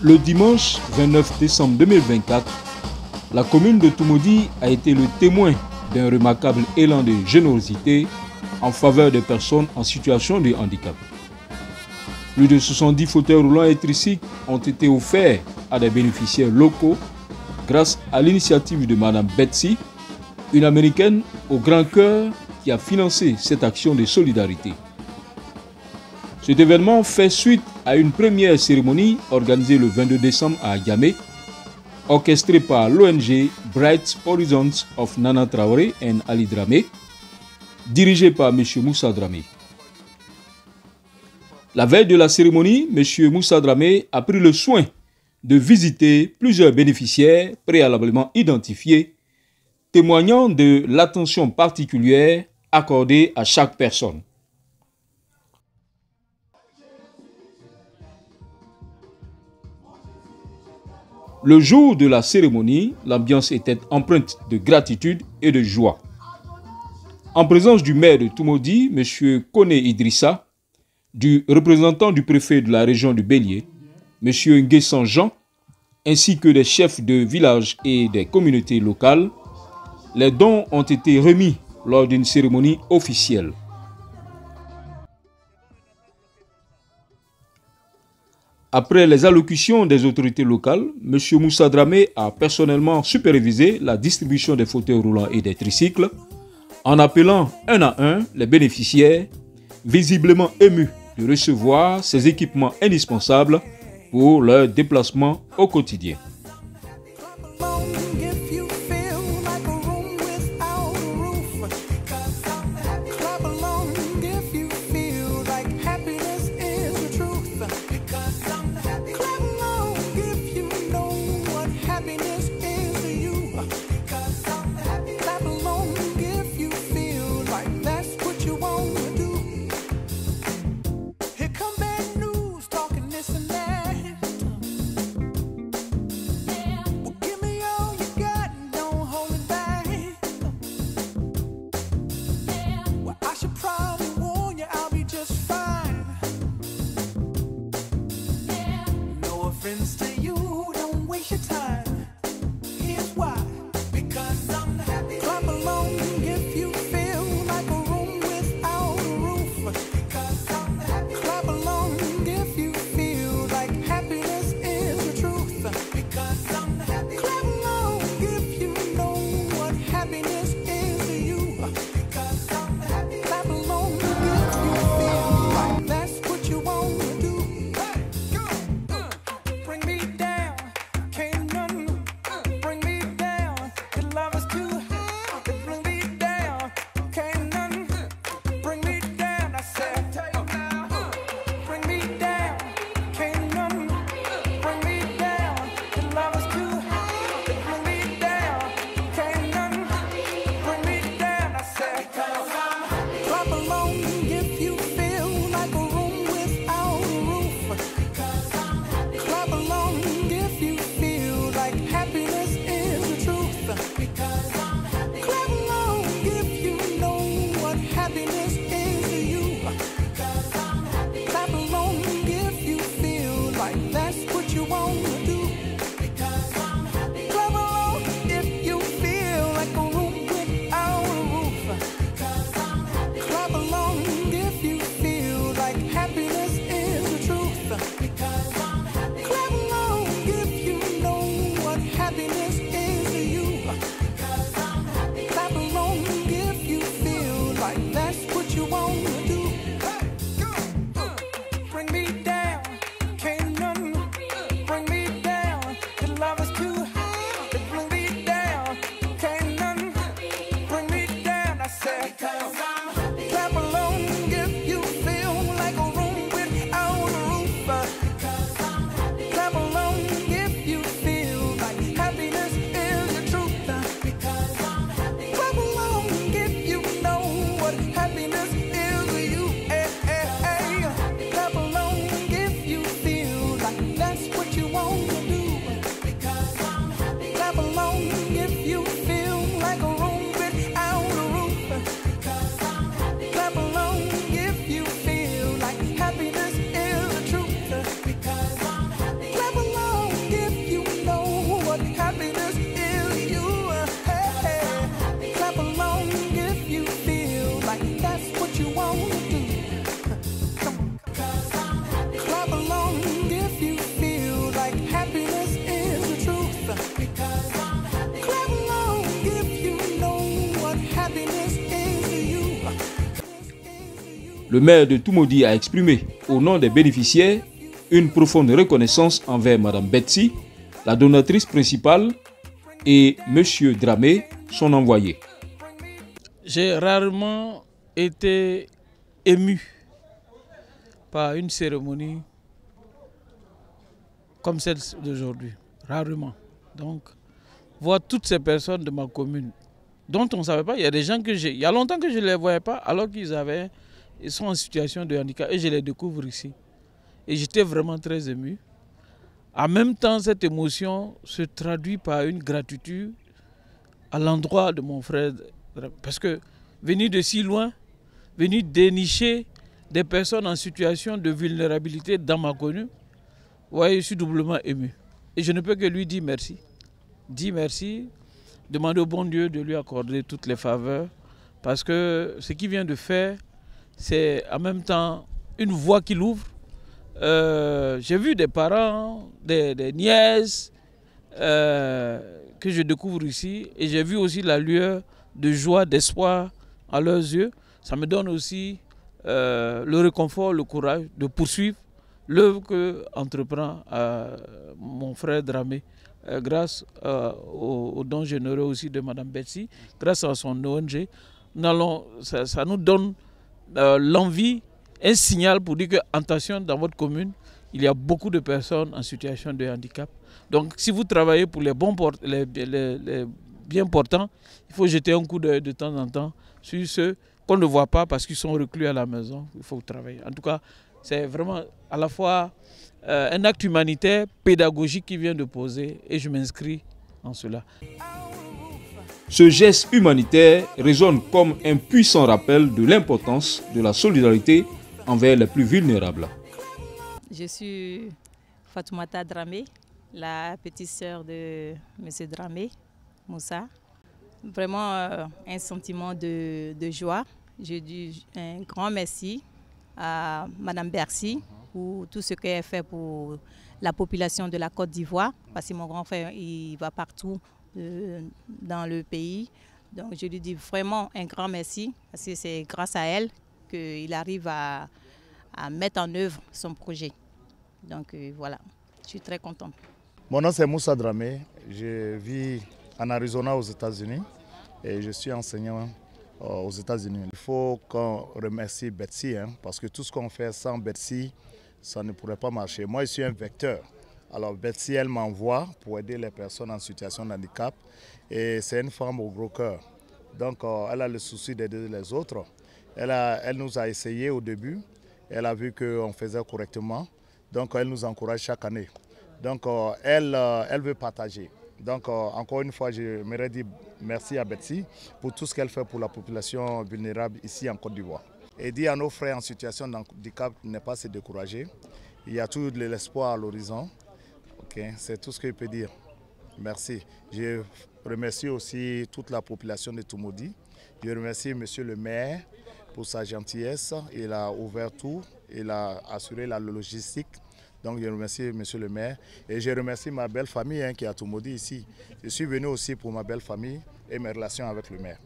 Le dimanche 29 décembre 2024, la commune de Toumoudi a été le témoin d'un remarquable élan de générosité en faveur des personnes en situation de handicap. Plus de 70 fauteuils roulants et tricycles ont été offerts à des bénéficiaires locaux grâce à l'initiative de Mme Betsy, une Américaine au grand cœur qui a financé cette action de solidarité. Cet événement fait suite à une première cérémonie organisée le 22 décembre à Yamé, orchestrée par l'ONG Bright Horizons of Nana Traoré et Ali Dramé, dirigée par M. Moussa Dramé. La veille de la cérémonie, M. Moussa Dramé a pris le soin de visiter plusieurs bénéficiaires préalablement identifiés, témoignant de l'attention particulière accordée à chaque personne. Le jour de la cérémonie, l'ambiance était empreinte de gratitude et de joie. En présence du maire de Toumoudi, M. Kone Idrissa, du représentant du préfet de la région du Bélier, M. Nguessan Jean, ainsi que des chefs de village et des communautés locales, les dons ont été remis lors d'une cérémonie officielle. Après les allocutions des autorités locales, M. Moussa Dramé a personnellement supervisé la distribution des fauteuils roulants et des tricycles en appelant un à un les bénéficiaires, visiblement émus de recevoir ces équipements indispensables pour leur déplacement au quotidien. Clap along Le maire de Toumoudi a exprimé, au nom des bénéficiaires, une profonde reconnaissance envers Mme Betsy, la donatrice principale, et M. Dramé, son envoyé. J'ai rarement été ému par une cérémonie comme celle d'aujourd'hui. Rarement. Donc, voir toutes ces personnes de ma commune, dont on ne savait pas, il y a des gens il y a longtemps que je ne les voyais pas, alors ils sont en situation de handicap et je les découvre ici. Et j'étais vraiment très ému. En même temps, cette émotion se traduit par une gratitude à l'endroit de mon frère. Parce que venir de si loin, venir dénicher des personnes en situation de vulnérabilité dans ma commune, ouais, je suis doublement ému. Et je ne peux que lui dire merci. Dire merci, demander au bon Dieu de lui accorder toutes les faveurs. Parce que ce qu'il vient de faire, c'est en même temps une voie qu'il ouvre. J'ai vu des parents, des nièces que je découvre ici. Et j'ai vu aussi la lueur de joie, d'espoir à leurs yeux. Ça me donne aussi le réconfort, le courage de poursuivre l'œuvre qu'entreprend mon frère Dramé, grâce aux dons généreux aussi de Mme Betsy, grâce à son ONG. Ça nous donne l'envie, un signal pour dire que, attention, dans votre commune, il y a beaucoup de personnes en situation de handicap. Donc, si vous travaillez pour les bien portants, il faut jeter un coup d'œil de temps en temps sur ceux qu'on ne voit pas parce qu'ils sont reclus à la maison. Il faut travailler. En tout cas, c'est vraiment à la fois un acte humanitaire, pédagogique qui vient de poser et je m'inscris en cela. Ce geste humanitaire résonne comme un puissant rappel de l'importance de la solidarité envers les plus vulnérables. Je suis Fatoumata Dramé, la petite sœur de M. Dramé, Moussa. Vraiment un sentiment de joie. Je dis un grand merci à Mme Bercy pour tout ce qu'elle fait pour la population de la Côte d'Ivoire, parce que mon grand frère il va partout dans le pays. Donc je lui dis vraiment un grand merci, parce que c'est grâce à elle qu'il arrive à mettre en œuvre son projet. Donc voilà, je suis très contente. Mon nom c'est Moussa Dramé, je vis en Arizona aux États-Unis et je suis enseignant aux États-Unis. Il faut qu'on remercie Betsy, parce que tout ce qu'on fait sans Betsy, ça ne pourrait pas marcher. Moi, je suis un vecteur. Alors Betsy, elle m'envoie pour aider les personnes en situation de handicap et c'est une femme au gros cœur. Donc elle a le souci d'aider les autres. Elle nous a essayé au début, elle a vu qu'on faisait correctement, donc elle nous encourage chaque année. Donc elle veut partager. Donc encore une fois, j'aimerais dire merci à Betsy pour tout ce qu'elle fait pour la population vulnérable ici en Côte d'Ivoire. Et dire à nos frères en situation de handicap de ne pas se décourager. Il y a toujours de l'espoir à l'horizon. Okay, c'est tout ce que je peux dire. Merci. Je remercie aussi toute la population de Toumoudi. Je remercie Monsieur le maire pour sa gentillesse. Il a ouvert tout, il a assuré la logistique. Donc je remercie Monsieur le maire et je remercie ma belle famille qui est à Toumoudi ici. Je suis venu aussi pour ma belle famille et mes relations avec le maire.